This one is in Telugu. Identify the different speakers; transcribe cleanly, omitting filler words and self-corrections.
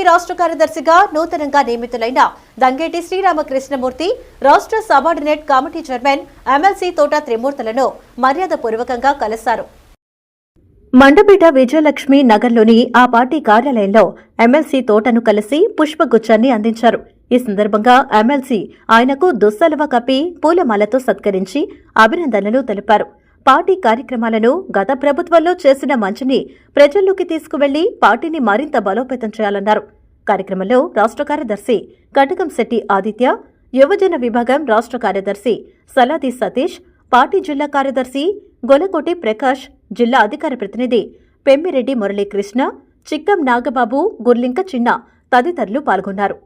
Speaker 1: రాష్ట్ర కార్యదర్శిగా నూతనంగా నియమితులైన దంగేటి శ్రీరామకృష్ణమూర్తి రాష్ట్ర సబార్డినేట్ కమిటీ చైర్మన్ ఎమ్మెల్సీ తోట త్రిమూర్తులను మర్యాదపూర్వకంగా కలిశారు. మండపేట విజయలక్ష్మి నగర్లోని ఆ పార్టీ కార్యాలయంలో ఎమ్మెల్సీ తోటను కలిసి పుష్పగుచ్చాన్ని అందించారు. ఈ సందర్భంగా ఎమ్మెల్సీ ఆయనకు దుస్సలువ కప్పి పూలమాలతో సత్కరించి అభినందనలు తెలిపారు. పార్టీ కార్యక్రమాలను గత ప్రభుత్వంలో చేసిన మంచిని ప్రజల్లోకి తీసుకువెళ్లి పార్టీని మరింత బలోపేతం చేయాలన్నారు. కార్యక్రమంలో రాష్ట్ర కార్యదర్శి కటకంశెట్టి ఆదిత్య, యువజన విభాగం రాష్ట్ర కార్యదర్శి సలాది సతీష్, పార్టీ జిల్లా కార్యదర్శి గొలకోటి ప్రకాష్, జిల్లా అధికార ప్రతినిధి పెమ్మిరెడ్డి మురళీకృష్ణ, చిక్కం నాగబాబు, గుర్లింక చిన్న తదితరులు పాల్గొన్నారు.